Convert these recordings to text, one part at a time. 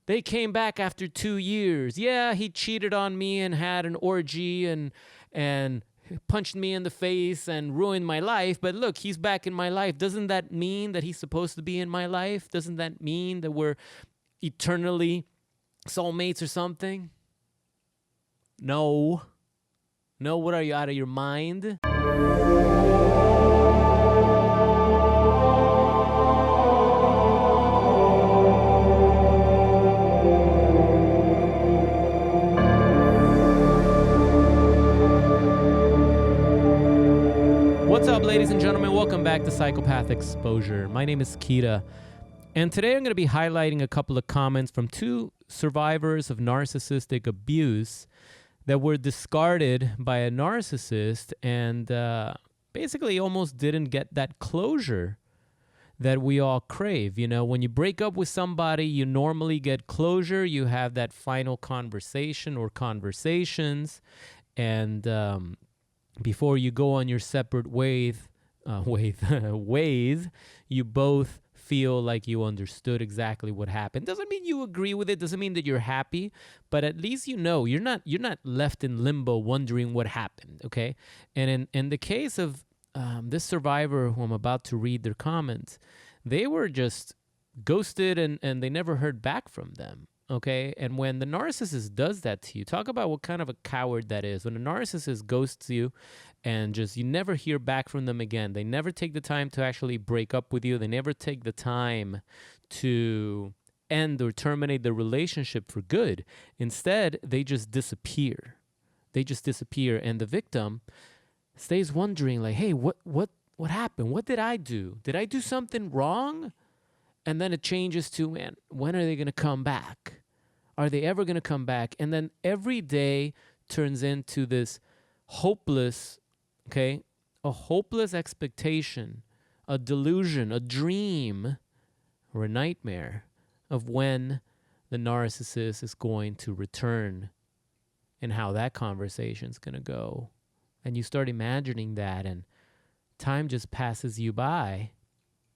They came back after 2 years. Yeah, he cheated on me and had an orgy and punched me in the face and ruined my life. But look, he's back in my life. Doesn't that mean that he's supposed to be in my life? Doesn't that mean that we're eternally soulmates or something? No. No, what are you, out of your mind? What's up, ladies and gentlemen? Welcome back to Psychopath Exposure. My name is Kira, and today I'm going to be highlighting a couple of comments from two survivors of narcissistic abuse that were discarded by a narcissist and basically almost didn't get that closure that we all crave. You know, when you break up with somebody, you normally get closure. You have that final conversation or conversations, and before you go on your separate ways, you both feel like you understood exactly what happened. Doesn't mean you agree with it. Doesn't mean that you're happy, but at least you know you're not left in limbo wondering what happened. Okay, and in the case of this survivor who I'm about to read their comments, they were just ghosted and they never heard back from them. Okay, and when the narcissist does that to you, talk about what kind of a coward that is. When a narcissist ghosts you and just you never hear back from them again, they never take the time to actually break up with you. They never take the time to end or terminate the relationship for good. Instead, they just disappear. They just disappear, and the victim stays wondering, like, hey, what happened? What did I do? Did I do something wrong? And then it changes to, man, when are they going to come back? Are they ever going to come back? And then every day turns into this hopeless, okay, a hopeless expectation, a delusion, a dream, or a nightmare of when the narcissist is going to return and how that conversation is going to go. And you start imagining that, and time just passes you by.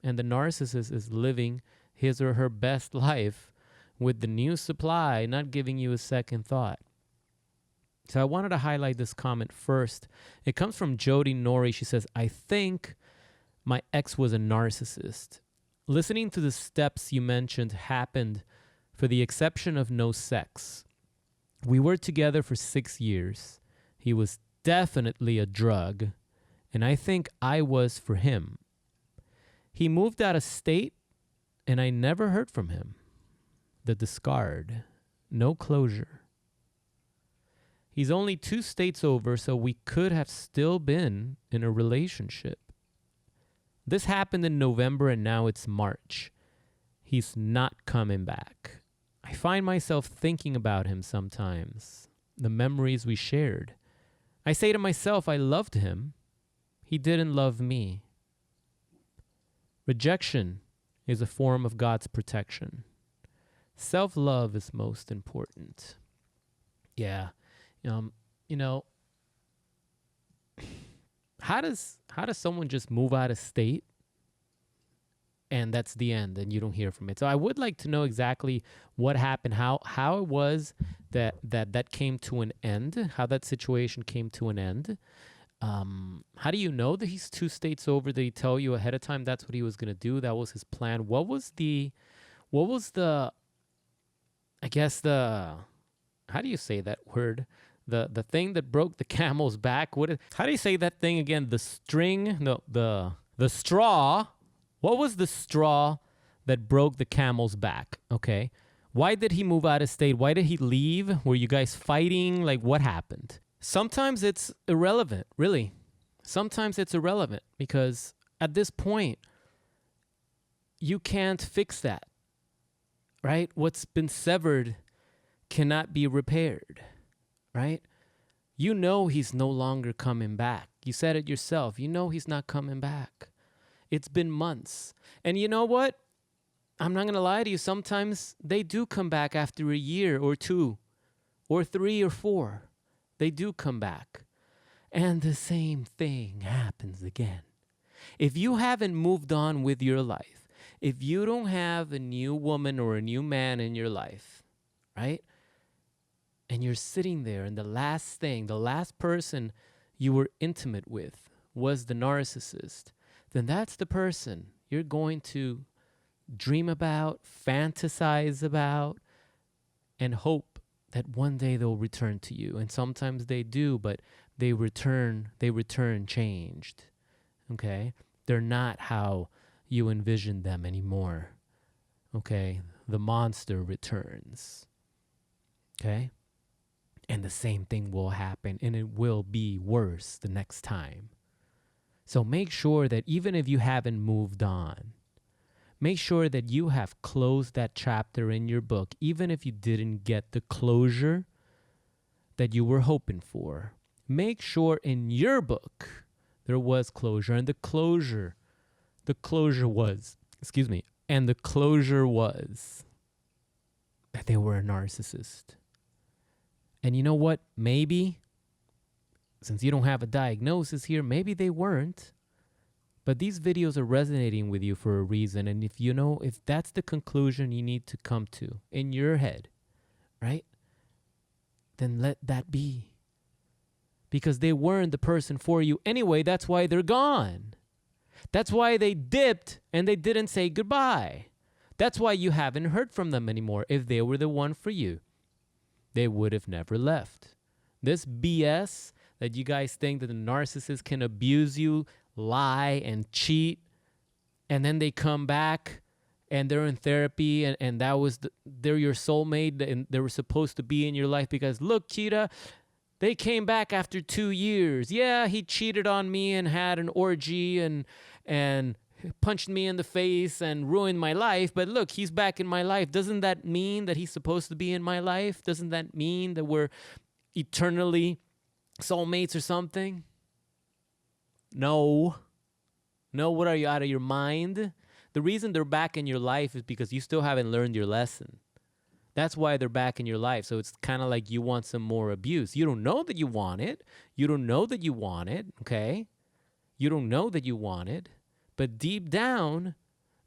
And the narcissist is living his or her best life with the new supply, not giving you a second thought. So I wanted to highlight this comment first. It comes from Jody Nori. She says, I think my ex was a narcissist. Listening to the steps you mentioned happened for the exception of no sex. We were together for 6 years. He was definitely a drug, and I think I was for him. He moved out of state, and I never heard from him. The discard. No closure. He's only 2 states over, so we could have still been in a relationship. This happened in November, and now it's March. He's not coming back. I find myself thinking about him sometimes, the memories we shared. I say to myself, I loved him. He didn't love me. Rejection is a form of God's protection. Self-love is most important. Yeah. You know, how does someone just move out of state and that's the end and you don't hear from it? So I would like to know exactly what happened, how it was that came to an end, how that situation came to an end. How do you know that he's 2 states over? Did he tell you ahead of time that's what he was going to do? That was his plan. What was the, I guess how do you say that word? The thing that broke the camel's back. How do you say that thing again? The string, no, the straw. What was the straw that broke the camel's back? Okay. Why did he move out of state? Why did he leave? Were you guys fighting? Like, what happened? Sometimes it's irrelevant, really. Sometimes it's irrelevant because at this point, you can't fix that, right? What's been severed cannot be repaired, right? You know he's no longer coming back. You said it yourself. You know he's not coming back. It's been months. And you know what? I'm not going to lie to you. Sometimes they do come back after a year or 2 or 3 or 4. They do come back. And the same thing happens again. If you haven't moved on with your life, If you don't have a new woman or a new man in your life, right? And you're sitting there and the last person you were intimate with was the narcissist, then that's the person you're going to dream about, fantasize about, and hope that one day they'll return to you. And sometimes they do, but they return changed. Okay? They're not how you envisioned them anymore. Okay? The monster returns. Okay? And the same thing will happen, and it will be worse the next time. So make sure that even if you haven't moved on, make sure that you have closed that chapter in your book, even if you didn't get the closure that you were hoping for. Make sure in your book there was closure, and the closure was that they were a narcissist. And you know what? Maybe, since you don't have a diagnosis here, maybe they weren't. But these videos are resonating with you for a reason. And if that's the conclusion you need to come to in your head, right? Then let that be. Because they weren't the person for you anyway. That's why they're gone. That's why they dipped and they didn't say goodbye. That's why you haven't heard from them anymore. If they were the one for you, they would have never left. This BS that you guys think that the narcissist can abuse you, lie, and cheat, and then they come back and they're in therapy and they're your soulmate and they were supposed to be in your life because, look, Cheetah, they came back after 2 years. Yeah, he cheated on me and had an orgy and punched me in the face and ruined my life. But look, he's back in my life. Doesn't that mean that he's supposed to be in my life? Doesn't that mean that we're eternally soulmates or something? No, what are you, out of your mind? The reason they're back in your life is because you still haven't learned your lesson. That's why they're back in your life. So it's kind of like you want some more abuse. You don't know that you want it. You don't know that you want it, okay? You don't know that you want it. But deep down,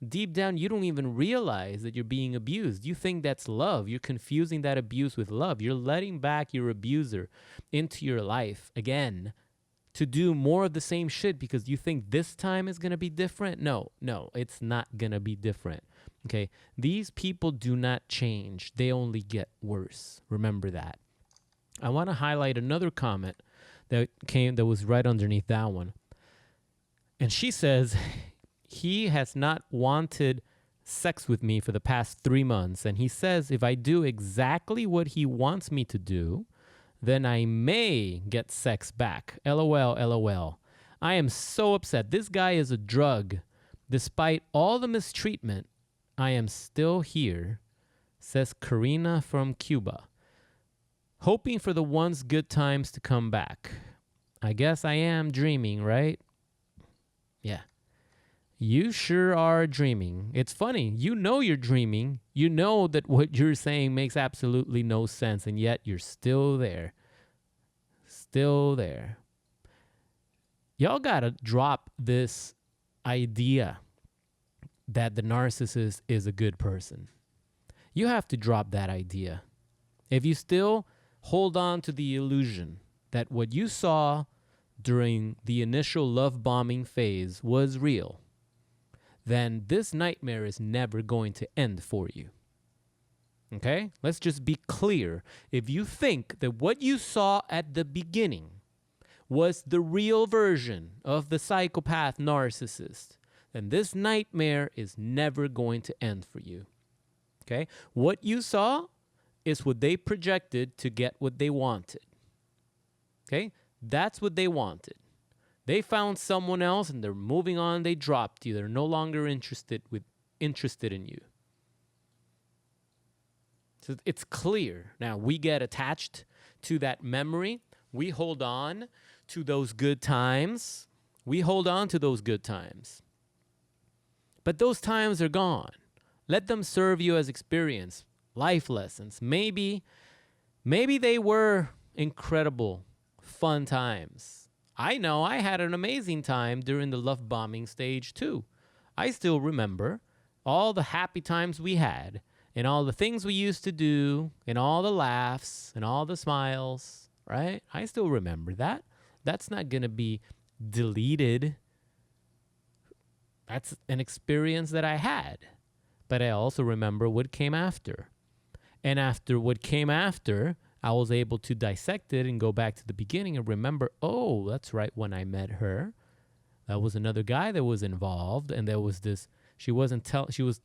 you don't even realize that you're being abused. You think that's love. You're confusing that abuse with love. You're letting back your abuser into your life again to do more of the same shit because you think this time is going to be different. No, it's not going to be different. Okay, these people do not change. They only get worse. Remember that. I want to highlight another comment that was right underneath that one. And she says, he has not wanted sex with me for the past 3 months. And he says, if I do exactly what he wants me to do, then I may get sex back. LOL, LOL. I am so upset. This guy is a drug. Despite all the mistreatment, I am still here, says Karina from Cuba. Hoping for the once good times to come back. I guess I am dreaming, right? Yeah. You sure are dreaming. It's funny. You know you're dreaming. You know that what you're saying makes absolutely no sense, and yet you're still there. Still there. Y'all gotta drop this idea that the narcissist is a good person. You have to drop that idea. If you still hold on to the illusion that what you saw during the initial love bombing phase was real, then this nightmare is never going to end for you. Okay? Let's just be clear. If you think that what you saw at the beginning was the real version of the psychopath narcissist, then this nightmare is never going to end for you. Okay? What you saw is what they projected to get what they wanted. Okay? That's what they wanted. They found someone else and they're moving on. They dropped you. They're no longer interested in you. So it's clear. Now, we get attached to that memory. We hold on to those good times. But those times are gone. Let them serve you as experience, life lessons. Maybe they were incredible, fun times. I know I had an amazing time during the love bombing stage too. I still remember all the happy times we had and all the things we used to do and all the laughs and all the smiles, right? I still remember that. That's not going to be deleted. That's an experience that I had. But I also remember what came after. And after what came after, I was able to dissect it and go back to the beginning and remember, oh, that's right, when I met her, that was another guy that was involved, and there was this, she was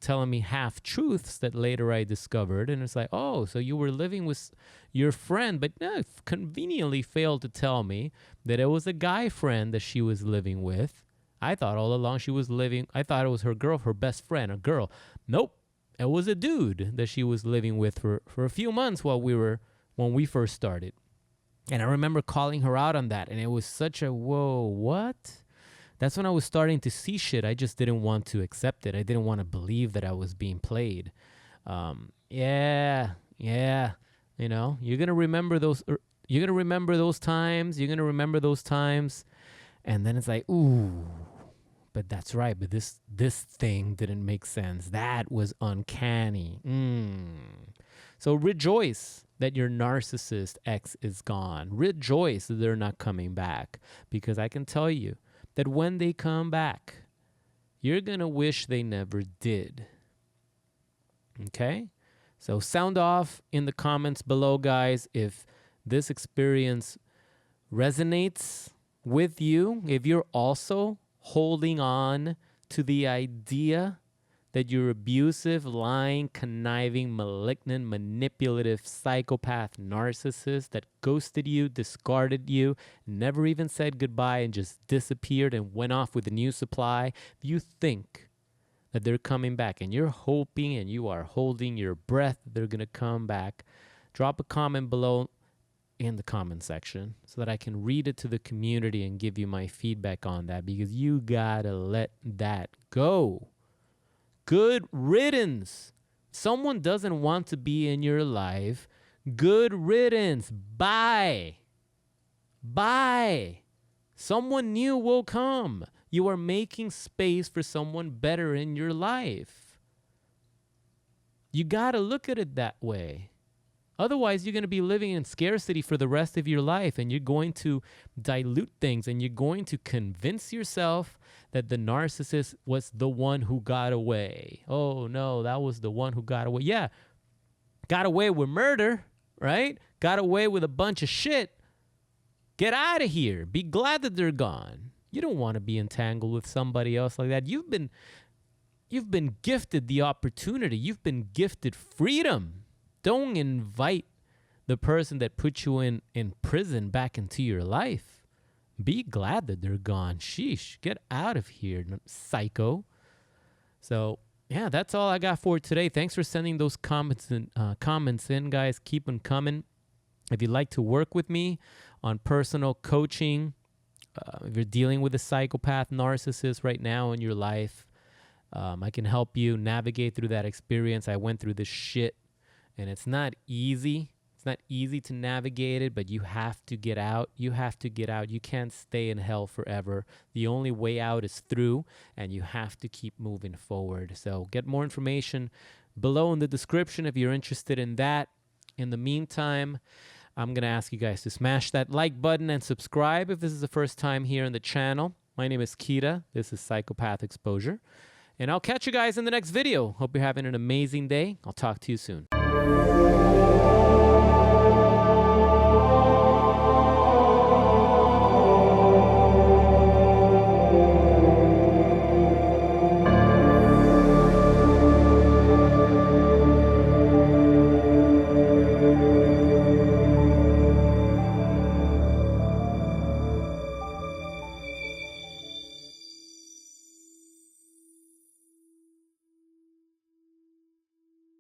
telling me half truths that later I discovered, and it's like, oh, so you were living with your friend, but conveniently failed to tell me that it was a guy friend that she was living with. I thought all along I thought it was her best friend, a girl. Nope. It was a dude that she was living with for a few months when we first started. And I remember calling her out on that. And it was such a, whoa, what? That's when I was starting to see shit. I just didn't want to accept it. I didn't want to believe that I was being played. Yeah. You know, you're going to remember those times. You're going to remember those times. And then it's like, ooh, but that's right. But this thing didn't make sense. That was uncanny. So rejoice that your narcissist ex is gone. Rejoice that they're not coming back. Because I can tell you that when they come back, you're going to wish they never did. Okay? So sound off in the comments below, guys, if this experience resonates with you, if you're also holding on to the idea that your abusive, lying, conniving, malignant, manipulative, psychopath narcissist that ghosted you, discarded you, never even said goodbye and just disappeared and went off with a new supply, if you think that they're coming back and you're hoping and you are holding your breath that they're going to come back, drop a comment below in the comment section so that I can read it to the community and give you my feedback on that, because you gotta let that go. Good riddance. Someone doesn't want to be in your life. Good riddance. Bye. Someone new will come. You are making space for someone better in your life. You gotta look at it that way. Otherwise, you're going to be living in scarcity for the rest of your life, and you're going to dilute things, and you're going to convince yourself that the narcissist was the one who got away. Oh, no, that was the one who got away. Yeah, got away with murder, right? Got away with a bunch of shit. Get out of here. Be glad that they're gone. You don't want to be entangled with somebody else like that. You've been gifted the opportunity. You've been gifted freedom. Don't invite the person that put you in prison back into your life. Be glad that they're gone. Sheesh, get out of here, psycho. So, yeah, that's all I got for today. Thanks for sending those comments in, guys. Keep them coming. If you'd like to work with me on personal coaching, if you're dealing with a psychopath narcissist right now in your life, I can help you navigate through that experience. I went through this shit. And it's not easy. It's not easy to navigate it, but you have to get out. You have to get out. You can't stay in hell forever. The only way out is through, and you have to keep moving forward. So get more information below in the description if you're interested in that. In the meantime, I'm going to ask you guys to smash that like button and subscribe if this is the first time here on the channel. My name is Kita. This is Psychopath Exposure. And I'll catch you guys in the next video. Hope you're having an amazing day. I'll talk to you soon.